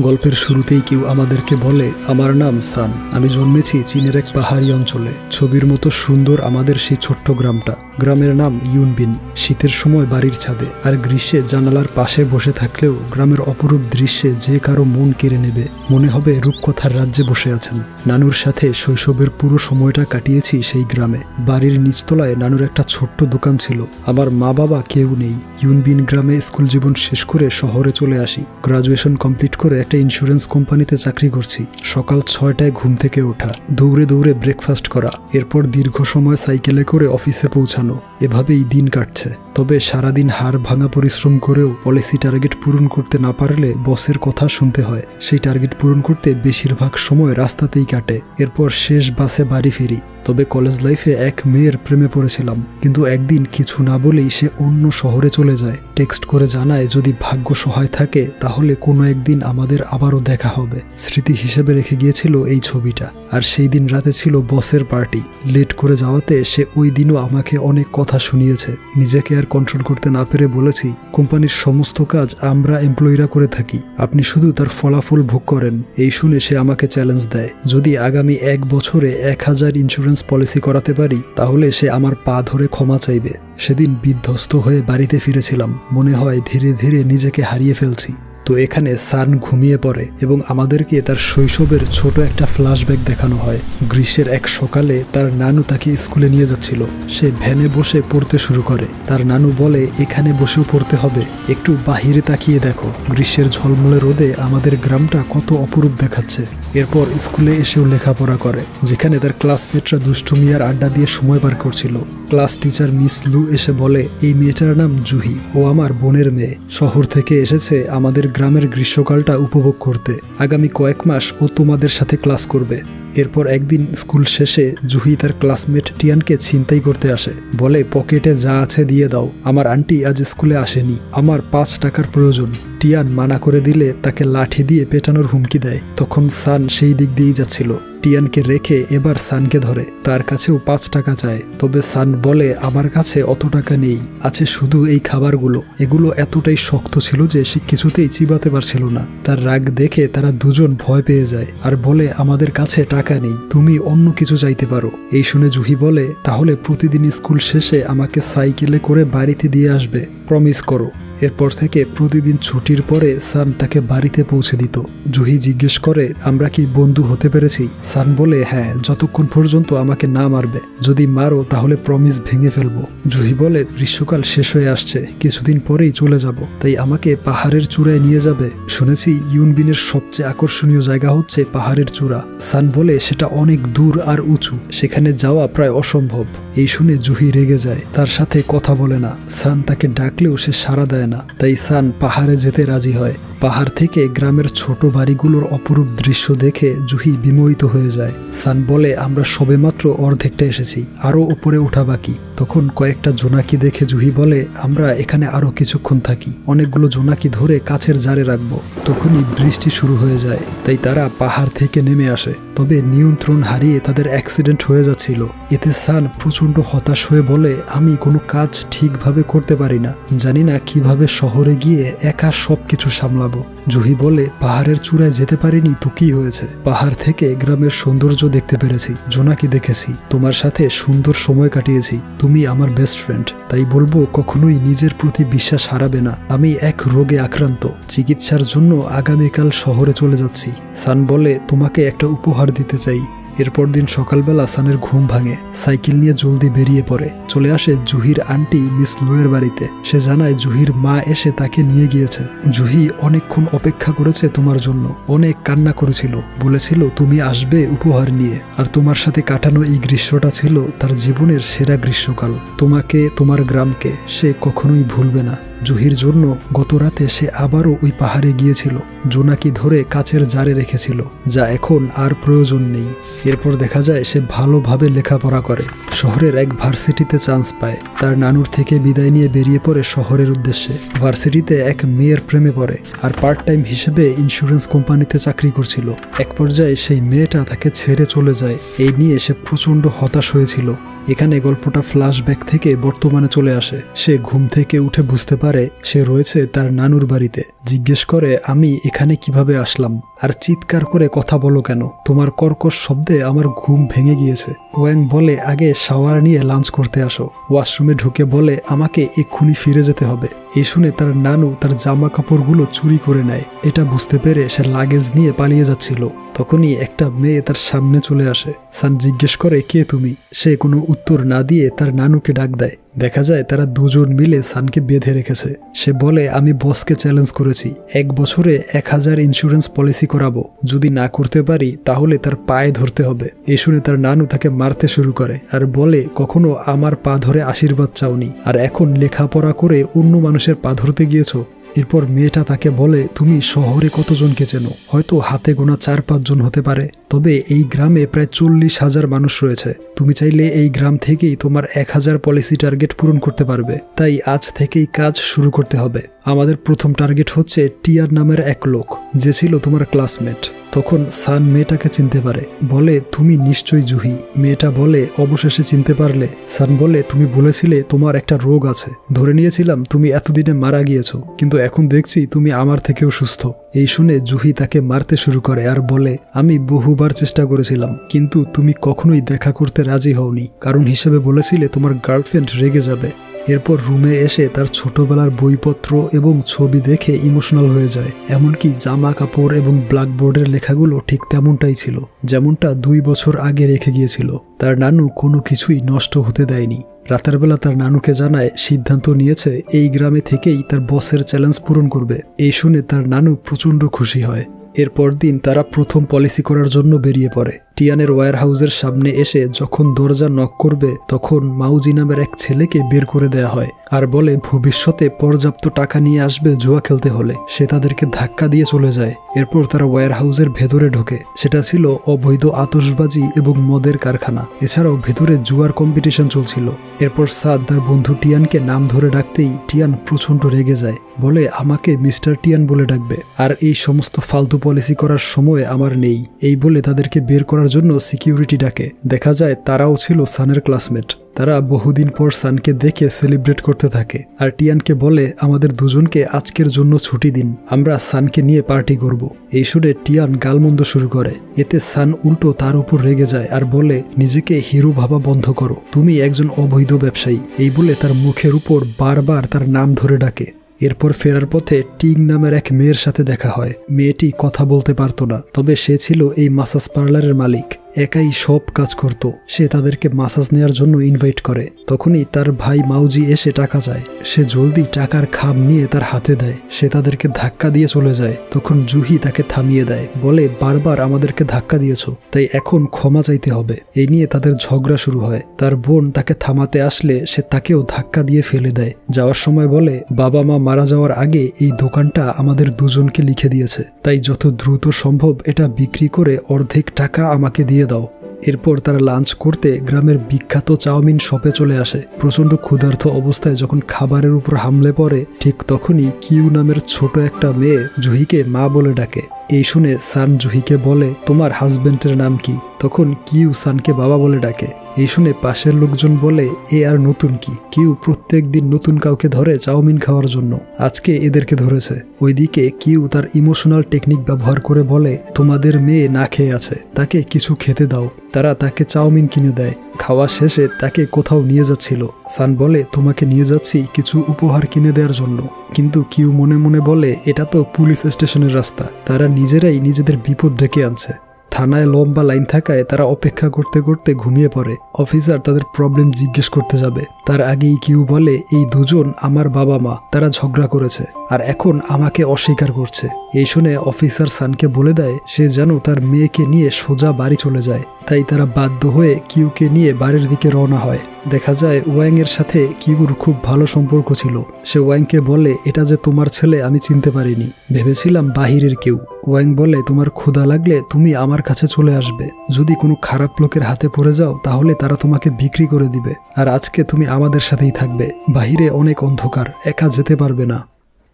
গল্পের শুরুতেই কেউ আমাদেরকে বলে, আমার নাম সান, আমি জন্মেছি চীনের এক পাহাড়ি অঞ্চলে। ছবির মতো সুন্দর আমাদের সেই ছোট্ট গ্রামটা। গ্রামের নাম ইউনবিন। শীতের সময় বাড়ির ছাদে আর গ্রীষ্মে জানালার পাশে বসে থাকলেও গ্রামের অপরূপ দৃশ্যে যে কারো মন কেড়ে নেবে। মনে হবে রূপকথার রাজ্যে বসে আছেন। নানুর সাথে শৈশবের পুরো সময়টা কাটিয়েছি সেই গ্রামে। বাড়ির নিচতলায় নানুর একটা ছোট্ট দোকান ছিল। আমার মা বাবা কেউ নেই। ইউনবিন গ্রামে স্কুল জীবন শেষ করে শহরে চলে আসি। গ্রাজুয়েশন কমপ্লিট করে একটা ইন্স্যুরেন্স কোম্পানিতে চাকরি করছি। সকাল 6টায় ঘুম থেকে ওঠা, দৌড়ে দৌড়ে ব্রেকফাস্ট করা, এরপর দীর্ঘ সময় সাইকেলে করে অফিসে পৌঁছানো, এভাবেই দিন কাটছে। তবে সারাদিন হাড় ভাঙা পরিশ্রম করেও পলিসি টার্গেট পূরণ করতে না পারলে বসের কথা শুনতে হয়। সেই টার্গেট পূরণ করতে বেশিরভাগ সময় রাস্তাতেই কাটে। এরপর শেষ বাসে বাড়ি ফিরি। তবে কলেজ লাইফে এক মেয়ের প্রেমে পড়েছিলাম, কিন্তু একদিন কিছু না বলেই সে অন্য শহরে চলে যায়। টেক্সট করে জানায় যদি ভাগ্য সহায় থাকে তাহলে কোনো একদিন আমাদের আবারও দেখা হবে। স্মৃতি হিসেবে রেখে গিয়েছিল এই ছবিটা। আর সেই দিন রাতে ছিল বসের পার্টি। লেট করে যাওয়াতে সে ওই দিনও আমাকে অনেক কথা শুনিয়েছে। নিজেকে আর কন্ট্রোল করতে না পেরে বলেছি, কোম্পানির সমস্ত কাজ আমরা এমপ্লয়িরা করে থাকি, আপনি শুধু তার ফলাফল ভোগ করেন। এই শুনে সে আমাকে চ্যালেঞ্জ দেয়, যদি আগামী 1 বছরে 1000 ইন্স্যুরেন্স পলিসি করাতে পারি তাহলে সে আমার পা ধরে ক্ষমা চাইবে। সেদিন বিধ্বস্ত হয়ে বাড়িতে ফিরেছিলাম। মনে হয় ধীরে ধীরে নিজেকে হারিয়ে ফেলছি। তো এখানে সান ঘুমিয়ে পড়ে এবং আমাদেরকে তার শৈশবের ছোট একটা ফ্ল্যাশব্যাক দেখানো হয়। গ্রীষ্মের এক সকালে তার নানু তাকে স্কুলে নিয়ে যাচ্ছিল। সে ভ্যানে বসে পড়তে শুরু করে। তার নানু বলে, এখানে বসেও পড়তে হবে, একটু বাহিরে তাকিয়ে দেখো, গ্রীষ্মের ঝলমলে রোদে আমাদের গ্রামটা কত অপরূপ দেখাচ্ছে। এরপর স্কুলে এসেও লেখাপড়া করে, যেখানে তার ক্লাসমেটরা দুষ্টুমি আর আড্ডা দিয়ে সময় পার করছিল। ক্লাস টিচার মিস লু এসে বলে, এই মেয়েটার নাম জুহি, ও আমার বোনের মেয়ে। শহর থেকে এসেছে আমাদের গ্রামের গ্রীষ্মকালটা উপভোগ করতে। আগামী কয়েক মাস ও তোমাদের সাথে ক্লাস করবে। এরপর একদিন স্কুল শেষে জুহি তার ক্লাসমেট টিয়ানকে ছিনতাই করতে আসে। বলে, পকেটে যা আছে দিয়ে দাও, আমার আন্টি আজ স্কুলে আসেনি, আমার 5 টাকার প্রয়োজন। টিয়ান মানা করে দিলে তাকে লাঠি দিয়ে পেটানোর হুমকি দেয়। তখন সান সেই দিক দিয়েই যাচ্ছিল। টিয়ানকে রেখে এবার সানকে ধরে, তার কাছেও 5 টাকা চায়। তবে সান বলে, আমার কাছে অত টাকা নেই, আছে শুধু এই খাবারগুলো। এগুলো এতটাই শক্ত ছিল যে সে কিছুতেই চিবাতে পারছিল না। তার রাগ দেখে তারা দুজন ভয় পেয়ে যায় আর বলে, আমাদের কাছে টাকা নেই, তুমি অন্য কিছু চাইতে পারো। এই শুনে জুহি বলে, তাহলে প্রতিদিন স্কুল শেষে আমাকে সাইকেলে করে বাড়িতে দিয়ে আসবে, প্রমিস করো। এরপর থেকে প্রতিদিন ছুটির পরে সান তাকে বাড়িতে পৌঁছে দিত। জুহি জিজ্ঞেস করে, আমরা কি বন্ধু হতে পেরেছি? সান বলে, হ্যাঁ, যতক্ষণ পর্যন্ত আমাকে না মারবে, যদি মারো তাহলে প্রমিস ভেঙে ফেলবো। জুহি বলে, গ্রীষ্মকাল শেষ হয়ে আসছে, কিছুদিন পরেই চলে যাব, তাই আমাকে পাহাড়ের চূড়ায় নিয়ে যাবে। শুনেছি ইউনবিনের সবচেয়ে আকর্ষণীয় জায়গা হচ্ছে পাহাড়ের চূড়া। সান বলে, সেটা অনেক দূর আর উঁচু, সেখানে যাওয়া প্রায় অসম্ভব। এই শুনে জুহি রেগে যায়, তার সাথে কথা বলে না। সান তাকে ডাকলেও সে সাড়া দেয় না, তাই সান পাহাড়ে যেতে রাজি হয়। পাহাড় থেকে গ্রামের ছোট বাড়িগুলোর অপরূপ দৃশ্য দেখে জুহি বিমোহিত হয়ে যায়। সান বলে, আমরা সবেমাত্র অর্ধেকটা এসেছি, আরও উপরে ওঠা বাকি। তখন কয়েকটা জোনাকি দেখে জুহি বলে, আমরা এখানে আরো কিছুক্ষণ থাকি, অনেকগুলো জোনাকি ধরে কাছের জারে রাখবো। তখনই বৃষ্টি শুরু হয়ে যায়, তাই তারা পাহাড় থেকে নেমে আসে। তবে নিয়ন্ত্রণ হারিয়ে তাদের অ্যাক্সিডেন্ট হয়ে যাচ্ছিল। এতে সান প্রচণ্ড হতাশ হয়ে বলে, আমি কোনো কাজ ঠিকভাবে করতে পারি না, জানি না কিভাবে শহরে গিয়ে একা সবকিছু সামলাবো। জুহি বলে, পাহাড়ের চূড়ায় যেতে পারিনি তো কি হয়েছে, পাহাড় থেকে গ্রামের সৌন্দর্য দেখতে পেরেছি, জোনাকি দেখেছি, তোমার সাথে সুন্দর সময় কাটিয়েছি, তুমি আমার বেস্ট ফ্রেন্ড, তাই বলবো কখনোই নিজের প্রতি বিশ্বাস হারাবে না। আমি এক রোগে আক্রান্ত, চিকিৎসার জন্য আগামীকাল শহরে চলে যাচ্ছি। সান বলে, তোমাকে একটা উপহার দিতে চাই। এরপর দিন সকালবেলা সানের ঘুম ভাঙে, সাইকেল নিয়ে জলদি বেরিয়ে পড়ে। চলে আসে জুহির আন্টি মিস লুয়ের বাড়িতে। সে জানায় জুহির মা এসে তাকে নিয়ে গিয়েছে। জুহি অনেকক্ষণ অপেক্ষা করেছে তোমার জন্য, অনেক কান্না করেছিল, বলেছিল তুমি আসবে উপহার নিয়ে, আর তোমার সাথে কাটানো এই গ্রীষ্মটা ছিল তার জীবনের সেরা গ্রীষ্মকাল। তোমাকে, তোমার গ্রামকে সে কখনোই ভুলবে না। জুহির জন্য গত রাতে সে আবারও ওই পাহাড়ে গিয়েছিল, জোনাকি ধরে কাচের জারে রেখেছিল, যা এখন আর প্রয়োজন নেই। এরপর দেখা যায় সে ভালোভাবে লেখাপড়া করে, শহরের এক ভার্সিটিতে চান্স পায়। তার নানুর থেকে বিদায় নিয়ে বেরিয়ে পড়ে শহরের উদ্দেশ্যে। ভার্সিটিতে এক মেয়ের প্রেমে পড়ে আর পার্ট টাইম হিসেবে ইন্স্যুরেন্স কোম্পানিতে চাকরি করছিল। এক পর্যায়ে সেই মেয়েটা তাকে ছেড়ে চলে যায়। এই নিয়ে সে প্রচণ্ড হতাশ হয়েছিল। এখানে গল্পটা ফ্ল্যাশব্যাক থেকে বর্তমানে চলে আসে। সে ঘুম থেকে উঠে বুঝতে পারে সে রয়েছে তার নানুর বাড়িতে। জিজ্ঞেস করে, আমি এখানে কিভাবে আসলাম, আর চিৎকার করে কথা বলো কেন? তোমার কর্কশ শব্দে আমার ঘুম ভেঙে গিয়েছে। ওয়াং বলে, আগে শাওয়ার নিয়ে লাঞ্চ করতে আসো। ওয়াশরুমে ঢুকে বলে, আমাকে এক্ষুনি ফিরে যেতে হবে। এই শুনে তার নানু তার জামা কাপড়গুলো চুরি করে নেয়। এটা বুঝতে পেরে সে লাগেজ নিয়ে পালিয়ে যাচ্ছিল। তখনই একটা মেয়ে তার সামনে চলে আসে। সান জিজ্ঞেস করে, কে তুমি? সে কোনো উত্তর না দিয়ে তার নানুকে ডাক দেয়। দেখা যায় তারা দুজন মিলে সানকে বেঁধে রেখেছে। সে বলে, আমি বসকে চ্যালেঞ্জ করেছি, 1 বছরে 1000 ইন্স্যুরেন্স পলিসি করাবো। যদি না করতে পারি তাহলে তার পায়ে ধরতে হবে। এই শুনে তার নানু তাকে মারতে শুরু করে আর বলে, কখনো আমার পা ধরে আশীর্বাদ চাওনি, আর এখন লেখাপড়া করে অন্য মানুষের পা ধরতে গিয়েছো। এরপর মেয়েটা তাকে বলে, তুমি শহরে কতজনকে চেনো? হয়তো হাতে গোনা 4-5 জন হতে পারে, তবে এই গ্রামে প্রায় 40,000 মানুষ রয়েছে। তুমি চাইলে এই গ্রাম থেকেই তোমার 1000 পলিসি টার্গেট পূরণ করতে পারবে। তাই আজ থেকেই কাজ শুরু করতে হবে। আমাদের প্রথম টার্গেট হচ্ছে টিয়ার নামের এক লোক, যে ছিল তোমার ক্লাসমেট। তখন সান মেয়েটাকে চিনতে পারে, বলে, তুমি নিশ্চয়ই জুহি। মেয়েটা বলে, অবশেষে চিনতে পারলে। সান বলে, তুমি বলেছিলে তোমার একটা রোগ আছে, ধরে নিয়েছিলাম তুমি এতদিনে মারা গিয়েছো, কিন্তু এখন দেখছি তুমি আমার থেকেও সুস্থ। এই শুনে জুহি তাকে মারতে শুরু করে আর বলে, আমি বহুবার চেষ্টা করেছিলাম, কিন্তু তুমি কখনোই দেখা করতে রাজি হওনি। কারণ হিসেবে বলেছিলে তোমার গার্লফ্রেন্ড রেগে যাবে। এরপর রুমে এসে তার ছোটবেলার বইপত্র এবং ছবি দেখে ইমোশনাল হয়ে যায়। এমনকি জামা কাপড় এবং ব্ল্যাকবোর্ডের লেখাগুলো ঠিক তেমনটাই ছিল, যেমনটা 2 বছর আগে রেখে গিয়েছিল। তার নানু কোনো কিছুই নষ্ট হতে দেয়নি। রাতের বেলা তার নানুকে জানায় সিদ্ধান্ত নিয়েছে এই গ্রামে থেকেই তার বসের চ্যালেঞ্জ পূরণ করবে। এই শুনে তার নানু প্রচণ্ড খুশি হয়। এরপর দিন তারা প্রথম পলিসি করার জন্য বেরিয়ে পড়ে। টিয়ানের ওয়্যার হাউসের সামনে এসে যখন দরজা নক করবে, তখন মাউজি নামের এক ছেলেকে বের করে দেয়া হয় আর বলে ভবিষ্যতে পর্যাপ্ত টাকা নিয়ে আসবে জুয়া খেলতে হলে। সে তাদেরকে ধাক্কা দিয়ে চলে যায়। এরপর তারা ওয়্যার হাউসের ভেতরে ঢোকে। সেটা ছিল অবৈধ আতশবাজি এবং মদের কারখানা। এছাড়াও ভেতরে জুয়ার কম্পিটিশন চলছিল। এরপর সাদ তার বন্ধু টিয়ানকে নাম ধরে ডাকতেই টিয়ান প্রচণ্ড রেগে যায়, বলে আমাকে মিস্টার টিয়ান বলে ডাকবে, আর এই সমস্ত ফালতু পলিসি করার সময় আমার নেই। এই বলে তাদেরকে বের করার জন্য সিকিউরিটি ডাকে। দেখা যায় তারাও ছিল সানের ক্লাসমেট। তারা বহুদিন পর সানকে দেখে সেলিব্রেট করতে থাকে আর টিয়ানকে বলে, আমাদের দুজনকে আজকের জন্য ছুটি দিন, আমরা সানকে নিয়ে পার্টি করব। এই শুনে টিয়ান গালমন্দ শুরু করে। এতে সান উল্টো তার উপর রেগে যায় আর বলে, নিজেকে হিরো ভাবা বন্ধ করো, তুমি একজন অবৈধ ব্যবসায়ী। এই বলে তার মুখের উপর বারবার তার নাম ধরে ডাকে। এরপর ফেরার পথে টিং নামের এক মেয়ের সাথে দেখা হয়। মেয়েটি কথা বলতে পারতো না, তবে সে ছিল এই মাসাজ পার্লারের মালিক। একাই সব কাজ করত। সে তাদেরকে মাসাজ নেওয়ার জন্য ইনভাইট করে। তখনই তার ভাই মাউজি এসে টাকা চায়। সে জলদি টাকার খাম নিয়ে তার হাতে দেয়। সে তাদেরকে ধাক্কা দিয়ে চলে যায়। তখন জুহি তাকে থামিয়ে দেয়, বলে, বারবার আমাদেরকে ধাক্কা দিয়েছো, তাই এখন ক্ষমা চাইতে হবে। এই নিয়ে তাদের ঝগড়া শুরু হয়। তার বোন তাকে থামাতে আসলে সে তাকেও ধাক্কা দিয়ে ফেলে দেয়। যাওয়ার সময় বলে, বাবা মা মারা যাওয়ার আগে এই দোকানটা আমাদের দুজনকে লিখে দিয়েছে, তাই যত দ্রুত সম্ভব এটা বিক্রি করে অর্ধেক টাকা আমাকে দিয়ে দাও। এরপর তারা লাঞ্চ করতে গ্রামের বিখ্যাত চাউমিন শপে চলে আসে। প্রচণ্ড ক্ষুধার্ত অবস্থায় যখন খাবারের উপর হামলে পড়ে, ঠিক তখনই কিউ নামের ছোট একটা মেয়ে জুহিকে মা বলে ডাকে। এই শুনে সান জুহিকে বলে, তোমার হাজবেন্ডের নাম কি? তখন কিউ সানকে বাবা বলে ডাকে। এই শুনে পাশের লোকজন বলে, এ আর নতুন কি? কিউ প্রত্যেক দিন নতুন কাউকে ধরে চাউমিন খাওয়ার জন্য, আজকে এদেরকে ধরেছে। ওইদিকে কিউ তার ইমোশনাল টেকনিক ব্যবহার করে বলে, তোমাদের মেয়ে না খেয়ে আছে, তাকে কিছু খেতে দাও। তারা তাকে চাউমিন কিনে দেয়। খাওয়া শেষে তাকে কোথাও নিয়ে যাচ্ছিল। সান বলে, তোমাকে নিয়ে যাচ্ছি কিছু উপহার কিনে দেওয়ার জন্য। কিন্তু কিউ মনে মনে বলে, এটা তো পুলিশ স্টেশনের রাস্তা, তারা নিজেরাই নিজেদের বিপদ ডেকে আনছে। থানায় লম্বা লাইন থাকায় তারা অপেক্ষা করতে করতে ঘুমিয়ে পড়ে। অফিসার তাদের প্রবলেম জিজ্ঞেস করতে যাবে, তার আগেই কিউ বলে, এই দুজন আমার বাবা মা, তারা ঝগড়া করেছে আর এখন আমাকে অস্বীকার করছে। এই শুনে অফিসার সানকে বলে দেয় সে যেন তার মেয়েকে নিয়ে সোজা বাড়ি চলে যায়। তাই তারা বাধ্য হয়ে কিউকে নিয়ে বাড়ির দিকে রওনা হয়। দেখা যায় ওয়াং এর সাথে কিউর খুব ভালো সম্পর্ক ছিল। সে ওয়াংকে বলে, এটা যে তোমার ছেলে আমি চিনতে পারিনি, ভেবেছিলাম বাহিরের কেউ। ওয়াং বলে, তোমার ক্ষুধা লাগলে তুমি আমার কাছে চলে আসবে, যদি কোনো খারাপ লোকের হাতে পড়ে যাও তাহলে তারা তোমাকে বিক্রি করে দিবে, আর আজকে তুমি আমাদের সাথেই থাকবে, বাহিরে অনেক অন্ধকার, একা যেতে পারবে না।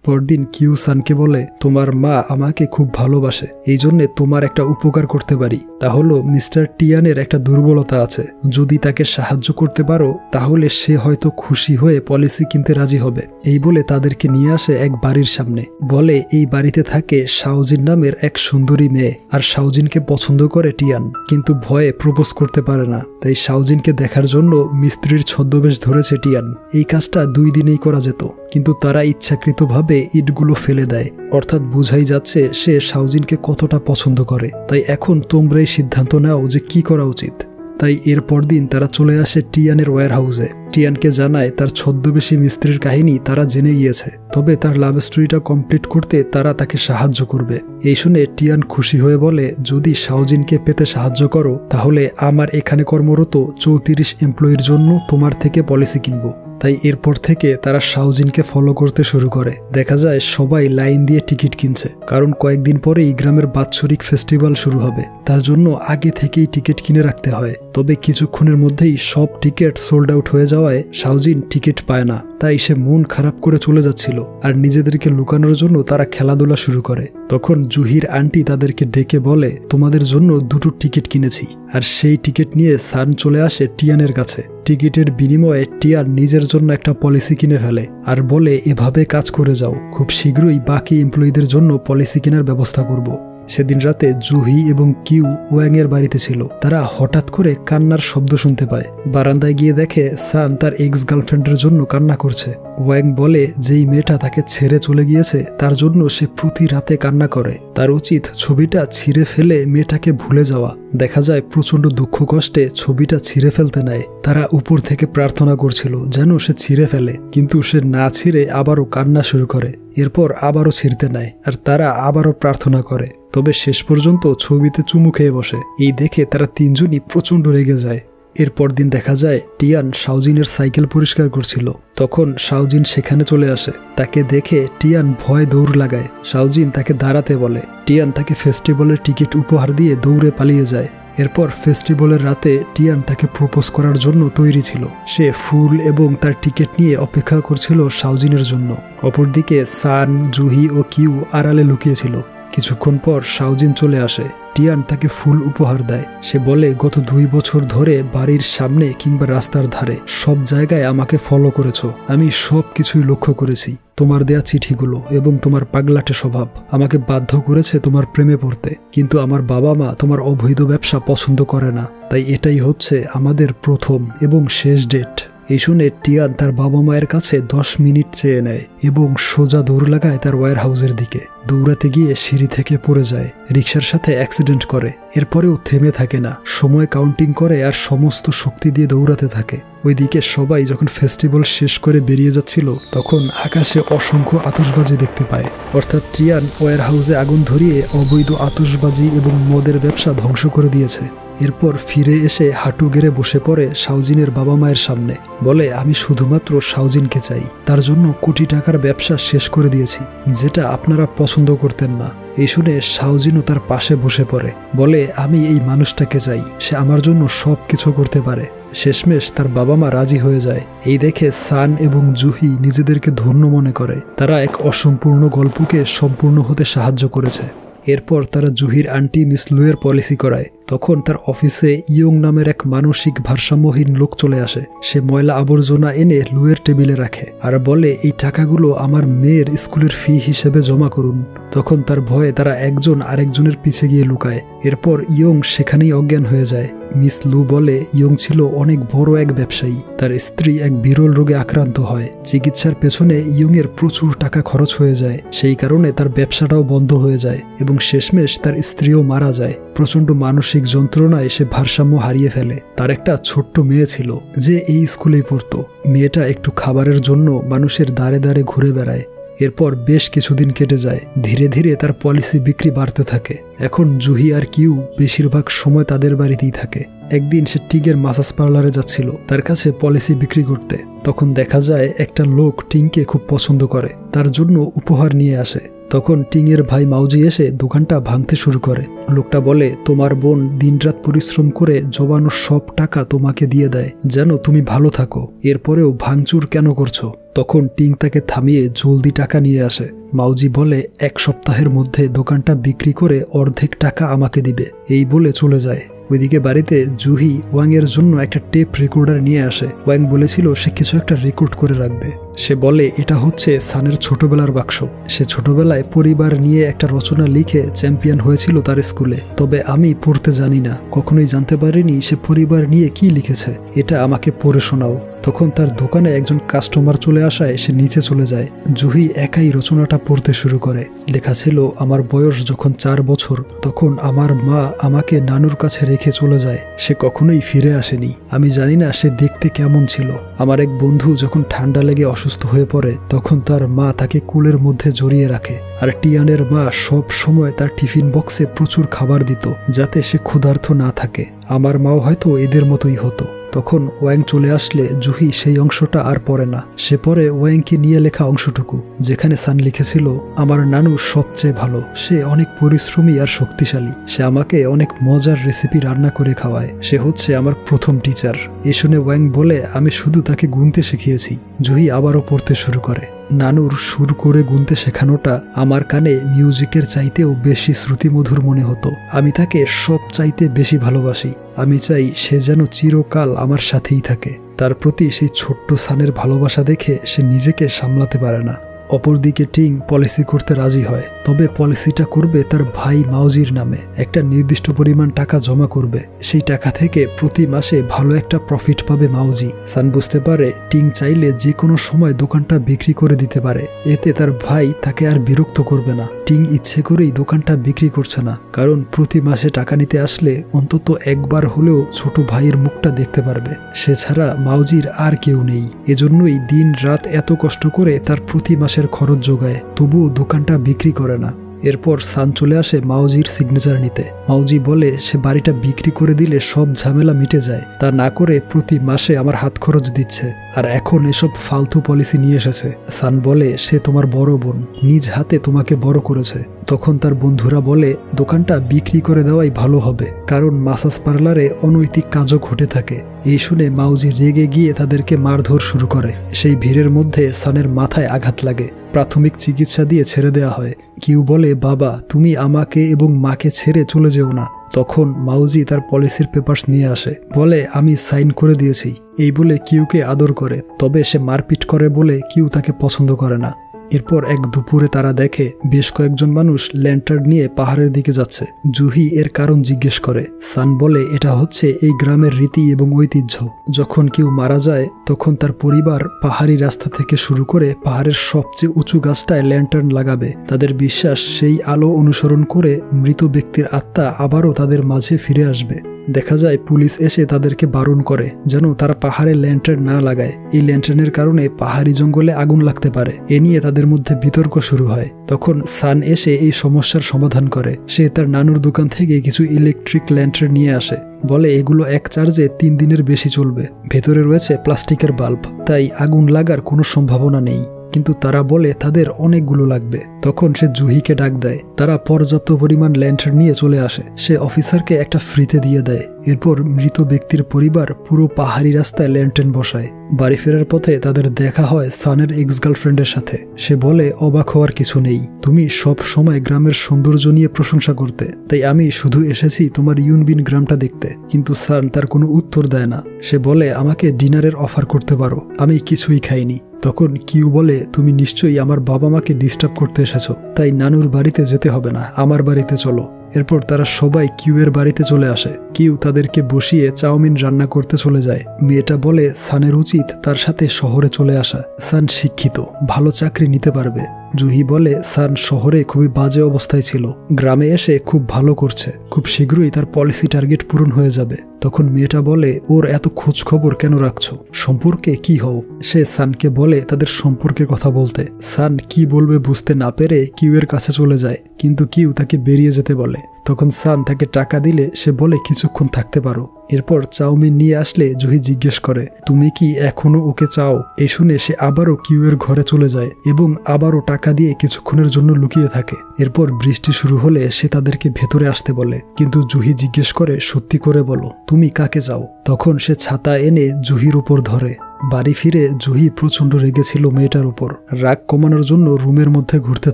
পরদিন কিউ সানকে বলে, তোমার মা আমাকে খুব ভালোবাসে, এই জন্য তোমার একটা উপকার করতে পারি। তা হলো মিস্টার টিয়ানের একটা দুর্বলতা আছে, যদি তাকে সাহায্য করতে পারো তাহলে সে হয়তো খুশি হয়ে পলিসি কিনতে রাজি হবে। এই বলে তাদেরকে নিয়ে আসে এক বাড়ির সামনে। বলে এই বাড়িতে থাকে শাওজিন নামের এক সুন্দরী মেয়ে, আর শাওজিনকে পছন্দ করে টিয়ান, কিন্তু ভয়ে প্রপোজ করতে পারে না। তাই শাওজিনকে দেখার জন্য মিস্ত্রির ছদ্মবেশ ধরেছে টিয়ান। এই কাজটা 2 দিনেই করা যেত, কিন্তু তারা ইচ্ছাকৃতভাবে ইটগুলো ফেলে দেয়, অর্থাৎ বুঝাই যাচ্ছে সে শাওজিনকে কতটা পছন্দ করে। তাই এখন তোমরাই সিদ্ধান্ত নাও যে কি করা উচিত। তাই এরপর দিন তারা চলে আসে টিয়ানের ওয়্যার হাউসে। টিয়ানকে জানায় তার ছদ্মবেশী মিস্ত্রির কাহিনী তারা জেনে গিয়েছে, তবে তার লাভ স্টোরিটা কমপ্লিট করতে তারা তাকে সাহায্য করবে। এই শুনে টিয়ান খুশি হয়ে বলে, যদি শাওজিনকে পেতে সাহায্য করো তাহলে আমার এখানে কর্মরত 34 এমপ্লয়ির জন্য তোমার থেকে পলিসি কিনবো। তাই এরপর থেকে তারা শাওজিনকে ফলো করতে শুরু করে। দেখা যায় সবাই লাইন দিয়ে টিকিট কিনছে, কারণ কয়েকদিন পরেই গ্রামের বাৎসরিক ফেস্টিভ্যাল শুরু হবে, তার জন্য আগে থেকেই টিকিট কিনে রাখতে হয়। তবে কিছুক্ষণের মধ্যেই সব টিকিট সোল্ড আউট হয়ে যাওয়ায় শাওজিন টিকিট পায় না। তাই সে মন খারাপ করে চলে যাচ্ছিল, আর নিজেদেরকে লুকানোর জন্য তারা খেলাধুলা শুরু করে। তখন জুহির আন্টি তাদেরকে ডেকে বলে, তোমাদের জন্য 2টো টিকিট কিনেছি। আর সেই টিকিট নিয়ে সান চলে আসে টিয়ানের কাছে। টিকিটের বিনিময়ে টিয়ান নিজের জন্য একটা পলিসি কিনে ফেলে, আর বলে এভাবে কাজ করে যাও, খুব শীঘ্রই বাকি এমপ্লয়ীদের জন্য পলিসি কেনার ব্যবস্থা করব। সেদিন রাতে জুহি এবং কিউ ওয়াং এর বাড়িতে ছিল। তারা হঠাৎ করে কান্নার শব্দ শুনতে পায়। বারান্দায় গিয়ে দেখে সান তার এক্স গার্লফ্রেন্ডের জন্য কান্না করছে। ওয়াং বলে, যেই মেয়েটা তাকে ছেড়ে চলে গিয়েছে তার জন্য সে প্রতি রাতে কান্না করে, তার উচিত ছবিটা ছিঁড়ে ফেলে মেয়েটাকে ভুলে যাওয়া। দেখা যায় প্রচন্ড দুঃখ কষ্টে ছবিটা ছিঁড়ে ফেলতে নেয়। তারা উপর থেকে প্রার্থনা করছিল যেন সে ছিঁড়ে ফেলে, কিন্তু সে না ছিঁড়ে আবারও কান্না শুরু করে। এরপর আবারও ছিঁড়তে নেয়, আর তারা আবারও প্রার্থনা করে। তবে শেষ পর্যন্ত ছবিতে চুমু খেয়ে বসে। এই দেখে তারা 3জনই প্রচন্ড রেগে যায়। এরপর দিন দেখা যায় টিয়ান শাওজিনের সাইকেল পরিষ্কার করছিল। তখন শাওজিন সেখানে চলে আসে। তাকে দেখে টিয়ান ভয় দৌড় লাগায়। শাওজিন তাকে দাঁড়াতে বলে। টিয়ান তাকে ফেস্টিভ্যালের টিকিট উপহার দিয়ে দৌড়ে পালিয়ে যায়। এরপর ফেস্টিভ্যালের রাতে টিয়ান তাকে প্রপোজ করার জন্য তৈরি ছিল। সে ফুল এবং তার টিকিট নিয়ে অপেক্ষা করছিল শাওজিনের জন্য। অপরদিকে সান, জুহি ও কিউ আড়ালে লুকিয়েছিল। কিছুক্ষণ পর শাওজিন চলে আসে। টিয়ান তাকে ফুল উপহার দেয়। সে বলে, গত 2 বছর ধরে বাড়ির সামনে কিংবা রাস্তার ধারে সব জায়গায় আমাকে ফলো করেছো। আমি সব কিছুই লক্ষ্য করেছি। তোমার দেয়া চিঠিগুলো এবং তোমার পাগলাটে স্বভাব আমাকে বাধ্য করেছে তোমার প্রেমে পড়তে। কিন্তু আমার বাবা মা তোমার অবৈধ ব্যবসা পছন্দ করে না, তাই এটাই হচ্ছে আমাদের প্রথম এবং শেষ ডেট। এই শুনে টিয়ান তার বাবা মায়ের কাছে 10 মিনিট চেয়ে নেয় এবং সোজা দৌড় লাগায় তার ওয়্যার হাউসের দিকে। দৌড়াতে গিয়ে সিঁড়ি থেকে পড়ে যায়, রিক্সার সাথে অ্যাক্সিডেন্ট করে। এরপরেও থেমে থাকে না, সময় কাউন্টিং করে আর সমস্ত শক্তি দিয়ে দৌড়াতে থাকে। ওইদিকে সবাই যখন ফেস্টিভ্যাল শেষ করে বেরিয়ে যাচ্ছিল, তখন আকাশে অসংখ্য আতশবাজি দেখতে পায়। অর্থাৎ টিয়ান ওয়্যার হাউসে আগুন ধরিয়ে অবৈধ আতশবাজি এবং মদের ব্যবসা ধ্বংস করে দিয়েছে। এরপর ফিরে এসে হাঁটু গেড়ে বসে পড়ে শাওজিনের বাবা মায়ের সামনে। বলে, আমি শুধুমাত্র শাওজিনকে চাই, তার জন্য কোটি টাকার ব্যবসা শেষ করে দিয়েছি, যেটা আপনারা পছন্দ করতেন না। এই শুনে শাওজিনও তার পাশে বসে পড়ে। বলে, আমি এই মানুষটাকে চাই, সে আমার জন্য সব কিছু করতে পারে। শেষমেশ তার বাবা মা রাজি হয়ে যায়। এই দেখে সান এবং জুহি নিজেদেরকে ধন্য মনে করে। তারা এক অসম্পূর্ণ গল্পকে সম্পূর্ণ হতে সাহায্য করেছে। এরপর তারা জুহির আন্টি মিস লুয়ের পলিসি করায়। তখন তার অফিসে ইয়ং নামের এক মানসিক ভারসাম্যহীন লোক চলে আসে। সে ময়লা আবর্জনা এনে লুয়ের টেবিলে রাখে আর বলে, এই টাকাগুলো আমার মেয়ের স্কুলের ফি হিসেবে জমা করুন। তখন তার ভয়ে তারা একজন আরেকজনের পিছে গিয়ে লুকায়। এরপর ইয়ং সেখানেই অজ্ঞান হয়ে যায়। মিস লু বলে, ইয়ং ছিল অনেক বড় এক ব্যবসায়ী। তার স্ত্রী এক বিরল রোগে আক্রান্ত হয়। চিকিৎসার পেছনে ইয়ং এর প্রচুর টাকা খরচ হয়ে যায়। সেই কারণে তার ব্যবসাটাও বন্ধ হয়ে যায় এবং শেষমেশ তার স্ত্রীও মারা যায়। প্রচন্ড মানসিক যন্ত্রণায় সে ভারসাম্য হারিয়ে ফেলে। তার একটা ছোট্ট মেয়ে ছিল যে এই স্কুলেই পড়তো। মেয়েটা একটু খাবারের জন্য মানুষের দ্বারে দ্বারে ঘুরে বেড়ায়। এরপর বেশ কিছুদিন কেটে যায়। ধীরে ধীরে তার পলিসি বিক্রি বাড়তে থাকে। এখন জুহি আর কিউ বেশিরভাগ সময় তাদের বাড়িতেই থাকে। একদিন সে টিংয়ের মাসাজ পার্লারে যাচ্ছিল তার কাছে পলিসি বিক্রি করতে। তখন দেখা যায় একটা লোক টিংকে খুব পছন্দ করে, তার জন্য উপহার নিয়ে আসে। তখন টিংয়ের ভাই মাউজি এসে দোকানটা ভাঙতে শুরু করে। লোকটা বলে, তোমার বোন দিনরাত পরিশ্রম করে জমানো সব টাকা তোমাকে দিয়ে দেয় যেন তুমি ভালো থাকো, এরপরেও ভাঙচুর কেন করছো? তখন টিং তাকে থামিয়ে জলদি টাকা নিয়ে আসে। মাউজি বলে 1 সপ্তাহের মধ্যে দোকানটা বিক্রি করে অর্ধেক টাকা আমাকে দিবে, এই বলে চলে যায়। ওইদিকে বাড়িতে জুহি ওয়াংয়ের জন্য একটা টেপ রেকর্ডার নিয়ে আসে। ওয়াং বলেছিল সে কিছু একটা রেকর্ড করে রাখবে। সে বলে এটা হচ্ছে সানের ছোটবেলার বাক্স। সে ছোটবেলায় পরিবার নিয়ে একটা রচনা লিখে চ্যাম্পিয়ন হয়েছিল তার স্কুলে, তবে আমি পড়তে জানি না, কখনোই জানতে পারিনি সে পরিবার নিয়ে কি লিখেছে, এটা আমাকে পড়ে শোনাও। তখন তার দোকানে একজন কাস্টমার চলে আসায় সে নিচে চলে যায়। জুহি একাই রচনাটা পড়তে শুরু করে। লেখা ছিল, আমার বয়স যখন 4 বছর তখন আমার মা আমাকে নানুর কাছে রেখে চলে যায়, সে কখনোই ফিরে আসেনি। আমি জানি না সে দেখতে কেমন ছিল। আমার এক বন্ধু যখন ঠান্ডা লেগে অসুস্থ হয়ে পড়ে তখন তার মা তাকে কোলের মধ্যে জড়িয়ে রাখে, আর টিয়ানের মা সব সময় তার টিফিন বক্সে প্রচুর খাবার দিত যাতে সে ক্ষুধার্ত না থাকে। আমার মাও হয়তো এদের মতোই হতো। তখন ওয়াং চলে আসলে জুহি সেই অংশটা আর পড়ে না। সে পড়ে ওয়াংকে নিয়ে লেখা অংশটুকু, যেখানে সান লিখেছিল, আমার নানু সবচেয়ে ভালো, সে অনেক পরিশ্রমী আর শক্তিশালী, সে আমাকে অনেক মজার রেসিপি রান্না করে খাওয়ায়, সে হচ্ছে আমার প্রথম টিচার। এ শুনে ওয়াং বলে, আমি শুধু তাকে গুনতে শিখিয়েছি। জুহি আবারও পড়তে শুরু করে। নানুর সুর করে গুনতে শেখানোটা আমার কানে মিউজিকের চাইতেও বেশি শ্রুতিমধুর মনে হতো। আমি তাকে সব চাইতে বেশি ভালোবাসি। আমি চাই সে যেন চিরকাল আমার সাথেই থাকে। তার প্রতি সেই ছোট্ট সানের ভালোবাসা দেখে সে নিজেকে সামলাতে পারে না। অপরদিকে টিং পলিসি করতে রাজি হয়, তবে পলিসিটা করবে তার ভাই মাউজির নামে। একটা নির্দিষ্ট পরিমাণ টাকা জমা করবে, সেই টাকা থেকে প্রতি মাসে ভালো একটা প্রফিট পাবে মাউজি। সান বুঝতে পারে টিং চাইলে যে কোনো সময় দোকানটা বিক্রি করে দিতে পারে, এতে তার ভাই তাকে আর বিরক্ত করবে না। টিং ইচ্ছে করেই দোকানটা বিক্রি করছে না, কারণ প্রতি মাসে টাকা নিতে আসলে অন্তত একবার হলেও ছোট ভাইয়ের মুখটা দেখতে পারবে। সে ছাড়া মাউজির আর কেউ নেই। এজন্যই দিন রাত এত কষ্ট করে তার প্রতি মাসের খরচ যোগায়, তবুও দোকানটা বিক্রি করে না। এরপর সান চলে আসে মাউজির সিগনেচার নিতে। মাউজি বলে সে বাড়িটা বিক্রি করে দিলে সব ঝামেলা মিটে যায়, তা না করে প্রতি মাসে আমার হাত খরচ দিচ্ছে, আর এখন এসব ফালতু পলিসি নিয়ে এসেছে। সান বলে সে তোমার বড় বোন, নিজ হাতে তোমাকে বড় করেছে। তখন তার বন্ধুরা বলে দোকানটা বিক্রি করে দেওয়াই ভালো হবে, কারণ মাসাজ পার্লারে অনৈতিক কাজও ঘটে থাকে। এই শুনে মাউজি রেগে গিয়ে তাদেরকে মারধর শুরু করে। সেই ভিড়ের মধ্যে সানের মাথায় আঘাত লাগে। প্রাথমিক চিকিৎসা দিয়ে ছেড়ে দেওয়া হয়। কিউ বলে, বাবা তুমি আমাকে এবং মাকে ছেড়ে চলে যেও না। তখন মাউজি তার পলিসির পেপারস নিয়ে আসে, বলে আমি সাইন করে দিয়েছি। এই বলে কিউকে আদর করে, তবে সে মারপিট করে বলে কিউ তাকে পছন্দ করে না। এরপর এক দুপুরে তারা দেখে বেশ কয়েকজন মানুষ ল্যান্টার্ন নিয়ে পাহাড়ের দিকে যাচ্ছে। জুহি এর কারণ জিজ্ঞেস করে। সান বলে এটা হচ্ছে এই গ্রামের রীতি এবং ঐতিহ্য। যখন কেউ মারা যায় তখন তার পরিবার পাহাড়ি রাস্তা থেকে শুরু করে পাহাড়ের সবচেয়ে উঁচু গাছটায় ল্যান্টার্ন লাগাবে। তাদের বিশ্বাস সেই আলো অনুসরণ করে মৃত ব্যক্তির আত্মা আবারও তাদের মাঝে ফিরে আসবে। দেখা যায় পুলিশ এসে তাদেরকে বারণ করে যেন তারা পাহাড়ে ল্যান্টার্ন না লাগায়। এই ল্যান্টার্নের কারণে পাহাড়ি জঙ্গলে আগুন লাগতে পারে। এ নিয়ে তাদের মধ্যে বিতর্ক শুরু হয়। তখন সান এসে এই সমস্যার সমাধান করে। সে তার নানুর দোকান থেকে কিছু ইলেকট্রিক ল্যান্টার্ন নিয়ে আসে। বলে এগুলো এক চার্জে 3 দিনের বেশি চলবে। ভেতরে রয়েছে প্লাস্টিকের বাল্ব, তাই আগুন লাগার কোনো সম্ভাবনা নেই। কিন্তু তারা বলে তাদের অনেকগুলো লাগবে। তখন সে জুহিকে ডাক দেয়। তারা পর্যাপ্ত পরিমাণ ল্যান্টার্ন নিয়ে চলে আসে। সে অফিসারকে একটা ফ্রিতে দিয়ে দেয়। এরপর মৃত ব্যক্তির পরিবার পুরো পাহাড়ি রাস্তায় ল্যান্টার্ন বসায়। বাড়ি ফেরার পথে তাদের দেখা হয় সানের এক্স গার্লফ্রেন্ডের সাথে। সে বলে অবাক হওয়ার কিছু নেই, তুমি সব সময় গ্রামের সৌন্দর্য নিয়ে প্রশংসা করতে, তাই আমি শুধু এসেছি তোমার ইউনবিন গ্রামটা দেখতে। কিন্তু সান তার কোনো উত্তর দেয় না। সে বলে আমাকে ডিনারের অফার করতে পারো, আমি কিছুই খাইনি। তখন কিউ বলে তুমি নিশ্চয়ই আমার বাবা মাকে ডিস্টার্ব করতে এসেছো, তাই নানুর বাড়িতে যেতে হবে না, আমার বাড়িতে চলো। এরপর তারা সবাই কিউ এর বাড়িতে চলে আসে। কিউ তাদেরকে বসিয়ে চাউমিন রান্না করতে চলে যায়। মেয়েটা বলে সানের উচিত তার সাথে শহরে চলে আসা। সান শিক্ষিত, ভালো চাকরি নিতে পারবে। জুহি বলে সান শহরে খুবই বাজে অবস্থায় ছিল, গ্রামে এসে খুব ভালো করছে, খুব শীঘ্রই তার পলিসি টার্গেট পূরণ হয়ে যাবে। তখন মেয়েটা বলে ওর এত খোঁজ খবর কেন রাখছো, সম্পর্কে কি হও? সে সানকে বলে তাদের সম্পর্কের কথা বলতে। সান কি বলবে বুঝতে না পেরে কিউ এর কাছে চলে যায়। কিন্তু কিউ তাকে বেরিয়ে যেতে বলে। তখন সান তাকে টাকা দিলে সে বলে কিছুক্ষণ থাকতে পারো। এরপর চাউমিন নিয়ে আসলে জুহি জিজ্ঞেস করে তুমি কি এখনো ওকে চাও। এই শুনে সে আবারও কিউয়ের ঘরে চলে যায় এবং আবারও টাকা দিয়ে কিছুক্ষণের জন্য লুকিয়ে থাকে। এরপর বৃষ্টি শুরু হলে সে তাদেরকে ভেতরে আসতে বলে, কিন্তু জুহি জিজ্ঞেস করে সত্যি করে বলো তুমি কাকে চাও। তখন সে ছাতা এনে জুহির উপর ধরে। বাড়ি ফিরে জুহি প্রচন্ড রেগেছিল মেয়েটার উপর। রাগ কমানোর জন্য রুমের মধ্যে ঘুরতে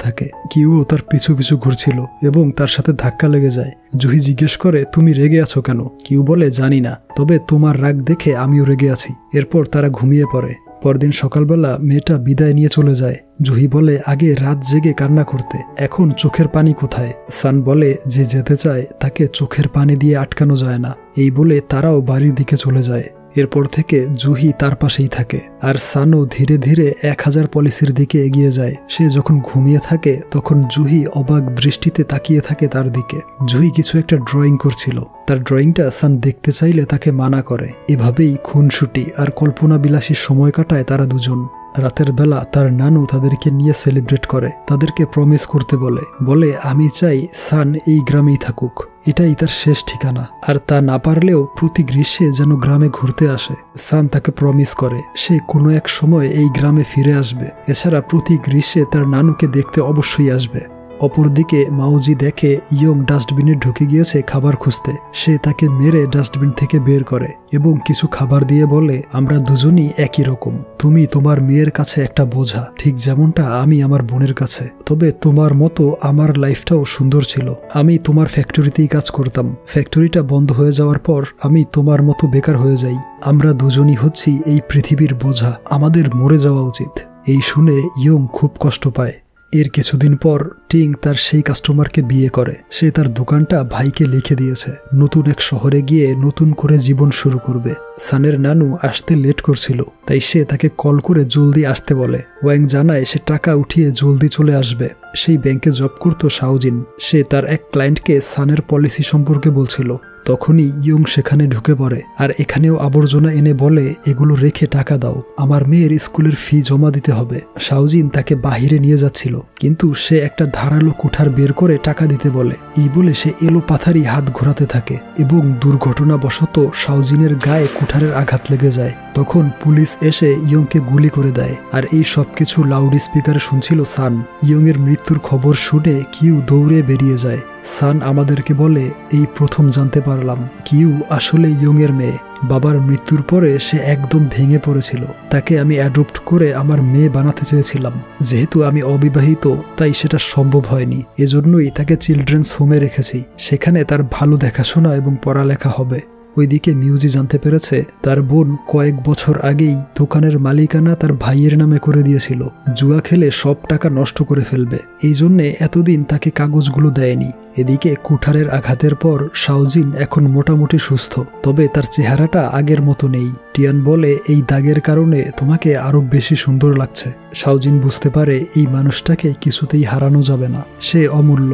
থাকে। কিউও তার পিছু পিছু ঘুরছিল এবং তার সাথে ধাক্কা লেগে যায়। জুহি জিজ্ঞেস করে তুমি রেগে আছো কেন। কিউ বলে জানি না, তবে তোমার রাগ দেখে আমিও রেগে আছি। এরপর তারা ঘুমিয়ে পড়ে। পরদিন সকালবেলা মেয়েটা বিদায় নিয়ে চলে যায়। জুহি বলে আগে রাত জেগে কান্না করতে, এখন চোখের পানি কোথায়। সান বলে যে যেতে চায় তাকে চোখের পানি দিয়ে আটকানো যায় না। এই বলে তারাও বাড়ির দিকে চলে যায়। এরপর থেকে জুহি তার পাশেই থাকে আর সানও ধীরে ধীরে 1000 পলিসির দিকে এগিয়ে যায়। সে যখন ঘুমিয়ে থাকে তখন জুহি অবাক দৃষ্টিতে তাকিয়ে থাকে তার দিকে। জুহি কিছু একটা ড্রয়িং করছিল। তার ড্রয়িংটা সান দেখতে চাইলে তাকে মানা করে। এভাবেই খুনসুটি আর কল্পনা বিলাসী সময় কাটায় তারা দুজন। রাতের বেলা তার নানু তাদেরকে নিয়ে সেলিব্রেট করে, তাদেরকে প্রমিস করতে বলে আমি চাই সান এই গ্রামেই থাকুক, এটাই তার শেষ ঠিকানা। আর তা না পারলেও প্রতি গ্রীষ্মে যেন গ্রামে ঘুরতে আসে। সান তাকে প্রমিস করে সে কোনো এক সময় এই গ্রামে ফিরে আসবে। এছাড়া প্রতি গ্রীষ্মে তার নানুকে দেখতে অবশ্যই আসবে। অপরদিকে মাউজি দেখে ইয়ং ডাস্টবিনে ঢুকে গিয়েছে খাবার খুঁজতে। সে তাকে মেরে ডাস্টবিন থেকে বের করে এবং কিছু খাবার দিয়ে বলে আমরা দুজনই একই রকম। তুমি তোমার মেয়ের কাছে একটা বোঝা, ঠিক যেমনটা আমি আমার বোনের কাছে। তবে তোমার মতো আমার লাইফটাও সুন্দর ছিল। আমি তোমার ফ্যাক্টরিতেই কাজ করতাম। ফ্যাক্টরিটা বন্ধ হয়ে যাওয়ার পর আমি তোমার মতো বেকার হয়ে যাই। আমরা দুজনই হচ্ছি এই পৃথিবীর বোঝা, আমাদের মরে যাওয়া উচিত। এই শুনে ইয়ং খুব কষ্ট পায়। এর কিছুদিন পর টিং তার সেই কাস্টমারকে বিয়ে করে। সে তার দোকানটা ভাইকে লিখে দিয়েছে, নতুন এক শহরে গিয়ে নতুন করে জীবন শুরু করবে। সানের নানু আসতে লেট করছিল, তাই সে তাকে কল করে জলদি আসতে বলে। ওয়াং জানায় সে টাকা উঠিয়ে জলদি চলে আসবে। সেই ব্যাংকে জব করত শাওজিন। সে তার এক ক্লায়েন্টকে সানের পলিসি সম্পর্কে বলছিল। তখনই ইয়ং সেখানে ঢুকে পড়ে আর এখানেও আবর্জনা এনে বলে এগুলো রেখে টাকা দাও, আমার মেয়ের স্কুলের ফি জমা দিতে হবে। শাওজিন তাকে বাহিরে নিয়ে যাচ্ছিল, কিন্তু সে একটা ধারালো কুঠার বের করে টাকা দিতে বলে। এই বলে সে এলো পাথারি হাত ঘোরাতে থাকে এবং দুর্ঘটনাবশত শাওজিনের গায়ে কুঠারের আঘাত লেগে যায়। তখন পুলিশ এসে ইয়ংকে গুলি করে দেয়। আর এই সবকিছু লাউড স্পিকারে শুনছিল সান। ইয়ং এর মৃত্যুর খবর শুনে কিউ দৌড়ে বেরিয়ে যায়। সান আমাদেরকে বলে এই প্রথম জানতে পারলাম কিউ আসলে ইয়ং এর মেয়ে। বাবার মৃত্যুর পরে সে একদম ভেঙে পড়েছিল। তাকে আমি অ্যাডপ্ট করে আমার মেয়ে বানাতে চেয়েছিলাম। যেহেতু আমি অবিবাহিত তাই সেটা সম্ভব হয়নি। এজন্যই তাকে চিলড্রেন্স হোমে রেখেছি। সেখানে তার ভালো দেখাশোনা এবং পড়ালেখা হবে। ওইদিকে মিউজি জানতে পেরেছে তার বোন কয়েক বছর আগেই দোকানের মালিকানা তার ভাইয়ের নামে করে দিয়েছিল। জুয়া খেলে সব টাকা নষ্ট করে ফেলবে, এই জন্যে এতদিন তাকে কাগজগুলো দেয়নি। এদিকে কুঠারের আঘাতের পর শাওজিন এখন মোটামুটি সুস্থ, তবে তার চেহারাটা আগের মতো নেই। টিয়ান বলে এই দাগের কারণে তোমাকে আরো বেশি সুন্দর লাগছে। শাওজিন বুঝতে পারে এই মানুষটাকে কিছুতেই হারানো যাবে না, সে অমূল্য।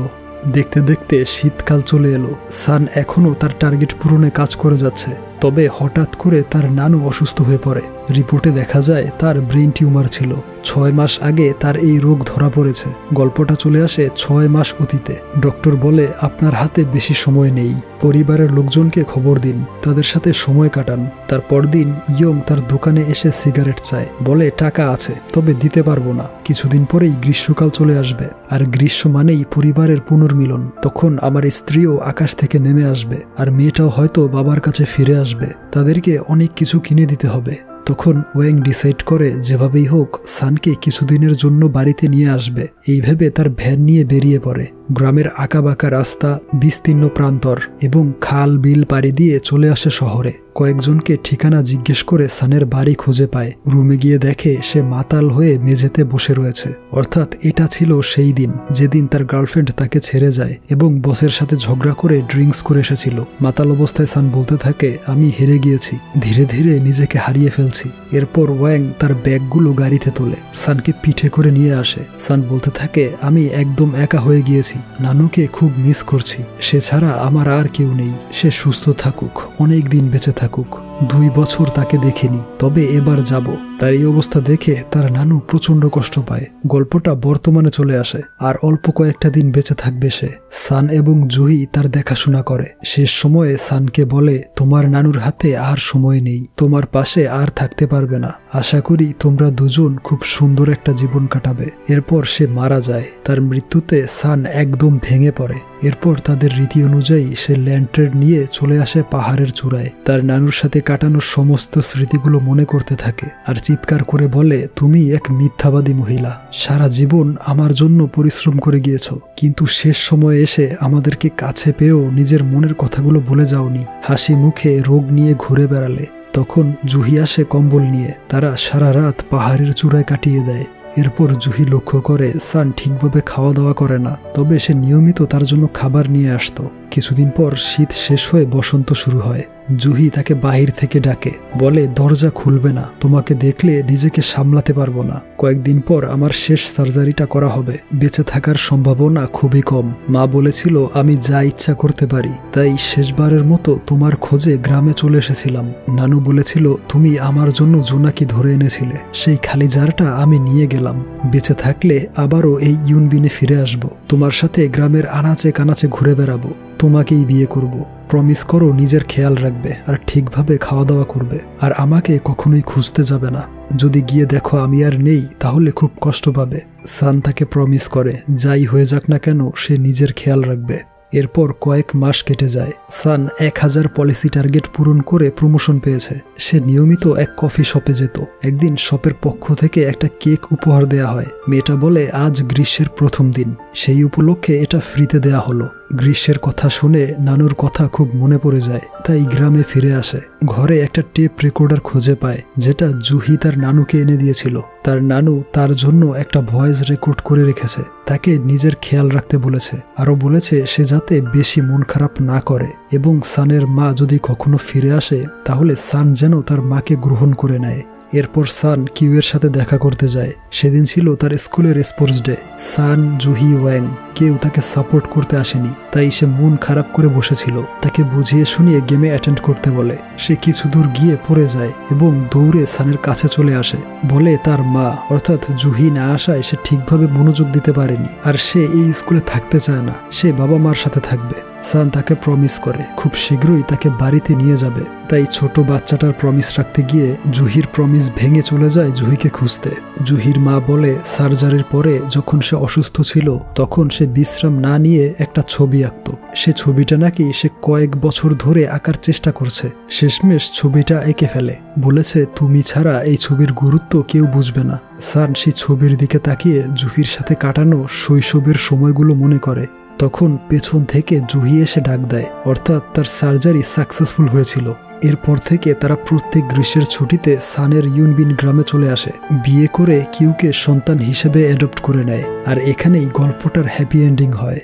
দেখতে দেখতে শীতকাল চলে এলো। সান এখনও তার টার্গেট পূরণে কাজ করে যাচ্ছে। তবে হঠাৎ করে তার নানু অসুস্থ হয়ে পড়ে। রিপোর্টে দেখা যায় তার ব্রেইন টিউমার ছিল। 6 মাস আগে তার এই রোগ ধরা পড়েছে। গল্পটা চলে আসে 6 মাস অতীতে। ডক্টর বলে আপনার হাতে বেশি সময় নেই, পরিবারের লোকজনকে খবর দিন, তাদের সাথে সময় কাটান। তারপর দিন ইয়ং তার দোকানে এসে সিগারেট চায়। বলে টাকা আছে, তবে দিতে পারবো না। কিছুদিন পরেই গ্রীষ্মকাল চলে আসবে, আর গ্রীষ্ম মানেই পরিবারের পুনর্মিলন। তখন আমার স্ত্রীও আকাশ থেকে নেমে আসবে, আর মেয়েটাও হয়তো বাবার কাছে ফিরে আসবে। তাদেরকে অনেক কিছু কিনে দিতে হবে। তখন ওয়াং ডিসাইড করে যেভাবেই হোক সানকে কিছুদিনের জন্য বাড়িতে নিয়ে আসবে। এই ভেবে তার ভ্যান নিয়ে বেরিয়ে পড়ে। গ্রামের আঁকাবাঁকা রাস্তা, বিস্তীর্ণ প্রান্তর এবং খাল বিল পাড়ি দিয়ে চলে আসে শহরে। কয়েকজনকে ঠিকানা জিজ্ঞেস করে সানের বাড়ি খুঁজে পায়। রুমে গিয়ে দেখে সে মাতাল হয়ে মেঝেতে বসে রয়েছে। অর্থাৎ এটা ছিল সেই দিন যেদিন তার গার্লফ্রেন্ড তাকে ছেড়ে যায় এবং বসের সাথে ঝগড়া করে ড্রিঙ্কস করে এসেছিল। মাতাল অবস্থায় সান বলতে থাকে আমি হেরে গিয়েছি, ধীরে ধীরে নিজেকে হারিয়ে ফেলছি। এরপর ওয়াং তার ব্যাগগুলো গাড়িতে তোলে, সানকে পিঠে করে নিয়ে আসে। সান বলতে থাকে আমি একদম একা হয়ে গিয়েছি, নানুকে খুব মিস করছি। সে ছাড়া আমার আর কেউ নেই। সে সুস্থ থাকুক, অনেক দিন বেঁচে থাকুক। 2 বছর তাকে দেখিনি, তবে এবার যাব। তার এই অবস্থা দেখে তার নানু প্রচন্ড কষ্ট পায়। গল্পটা বর্তমানে চলে আসে, আর অল্প কয়েকটা দিন বেঁচে থাকবে সে। সান এবং জুহি তার দেখাশোনা করে। শেষ সময়ে সানকে বলে, তোমার নানুর হাতে আর সময় নেই, তোমার পাশে আর থাকতে পারবে না। আশা করি তোমরা দুজন খুব সুন্দর একটা জীবন কাটাবে। এরপর সে মারা যায়। তার মৃত্যুতে সান একদম ভেঙে পড়ে। এরপর তাদের রীতি অনুযায়ী সে ল্যান্টার্ন নিয়ে চলে আসে পাহাড়ের চূড়ায়। তার নানুর সাথে কাটানোর সমস্ত স্মৃতিগুলো মনে করতে থাকে, আর চিৎকার করে বলে, তুমি এক মিথ্যাবাদী মহিলা, সারা জীবন আমার জন্য পরিশ্রম করে গিয়েছ, কিন্তু শেষ সময়ে এসে আমাদেরকে কাছে পেয়েও নিজের মনের কথাগুলো বলে যাওনি। হাসি মুখে রোগ নিয়ে ঘুরে বেড়ালে। তখন জুহি আসে কম্বল নিয়ে। তারা সারা রাত পাহাড়ের চূড়ায় কাটিয়ে দেয়। এরপর জুহি লক্ষ্য করে সান ঠিকভাবে খাওয়া দাওয়া করে না, তবে সে নিয়মিত তার জন্য খাবার নিয়ে আসতো। কিছুদিন পর শীত শেষ হয়ে বসন্ত শুরু হয়। জুহি তাকে বাহির থেকে ডাকে, বলে, দরজা খুলবে না, তোমাকে দেখলে নিজেকে সামলাতে পারবো না। কয়েকদিন পর আমার শেষ সার্জারিটা করা হবে, বেঁচে থাকার সম্ভাবনা খুবই কম। মা বলেছিল আমি যা ইচ্ছা করতে পারি, তাই শেষবারের মতো তোমার খোঁজে গ্রামে চলে এসেছিলাম। নানু বলেছিল তুমি আমার জন্য জোনাকি ধরে এনেছিলে, সেই খালি জারটা আমি নিয়ে গেলাম। বেঁচে থাকলে আবারও এই ইউনবিনে ফিরে আসব, তোমার সাথে গ্রামের আনাচে কানাচে ঘুরে বেড়াবো, তোমাকেই বিয়ে করব। প্রমিস করো নিজের খেয়াল রাখবে, আর ঠিকভাবে খাওয়া দাওয়া করবে, আর আমাকে কখনোই খুঁজতে যাবে না। যদি গিয়ে দেখো আমি আর নেই, তাহলে খুব কষ্ট পাবে। সান তাকে প্রমিস করে, যাই হয়ে যাক না কেন সে নিজের খেয়াল রাখবে। এরপর কয়েক মাস কেটে যায়। সান 1000 পলিসি টার্গেট পূরণ করে প্রমোশন পেয়েছে। সে নিয়মিত এক কফি শপে যেত। একদিন শপের পক্ষ থেকে একটা কেক উপহার দেয়া হয়। মেয়েটা বলে আজ গ্রীষ্মের প্রথম দিন, সেই উপলক্ষে এটা ফ্রিতে দেয়া হলো। গ্রীষ্মের কথা শুনে নানুর কথা খুব মনে পড়ে যায়, তাই গ্রামে ফিরে আসে। ঘরে একটা টেপ রেকর্ডার খুঁজে পায়, যেটা জুহি তার নানুকে এনে দিয়েছিল। তার নানু তার জন্য একটা ভয়েস রেকর্ড করে রেখেছে। তাকে নিজের খেয়াল রাখতে বলেছে, আরও বলেছে সে যাতে বেশি মন খারাপ না করে, এবং সানের মা যদি কখনো ফিরে আসে তাহলে সান যেন তার মাকে গ্রহণ করে নেয়। এরপর সান কিউয়ের সাথে দেখা করতে যায়। সেদিন ছিল তার স্কুলের স্পোর্টস ডে। সান, জুহি, ওয়াং কেউ তাকে সাপোর্ট করতে আসেনি, তাই সে মন খারাপ করে বসেছিল। তাকে বুঝিয়ে শুনিয়ে গেমে অ্যাটেন্ড করতে বলে। সে কিছু দূর গিয়ে পড়ে যায় এবং দৌড়ে সানের কাছে চলে আসে। বলে তার মা অর্থাৎ জুহি না আসায় সে ঠিকভাবে মনোযোগ দিতে পারেনি, আর সে এই স্কুলে থাকতে চায় না, সে বাবা মার সাথে থাকবে। সান তাকে প্রমিস করে খুব শীঘ্রই তাকে বাড়িতে নিয়ে যাবে। তাই ছোট বাচ্চাটার প্রমিস রাখতে গিয়ে জুহির প্রমিস ভেঙে চলে যায় জুহিকে খুঁজতে। জুহির মা বলে সার্জারির পরে যখন সে অসুস্থ ছিল তখন সে বিশ্রাম না নিয়ে একটা ছবি আঁকত। সে ছবিটা নাকি সে কয়েক বছর ধরে আঁকার চেষ্টা করছে। শেষমেশ ছবিটা এঁকে ফেলে। বলেছে তুমি ছাড়া এই ছবির গুরুত্ব কেউ বুঝবে না। সান সেই ছবির দিকে তাকিয়ে জুহির সাথে কাটানো শৈশবের সময়গুলো মনে করে। তখন পেছন থেকে জুহি এসে ডাক দেয়, অর্থাৎ তার সার্জারি সাকসেসফুল হয়েছিল। এরপর থেকে তারা প্রত্যেক গ্রীষ্মের ছুটিতে সানের ইউনবিন গ্রামে চলে আসে। বিয়ে করে কিউকে সন্তান হিসেবে অ্যাডপ্ট করে নেয়। আর এখানেই গল্পটার হ্যাপি এন্ডিং হয়।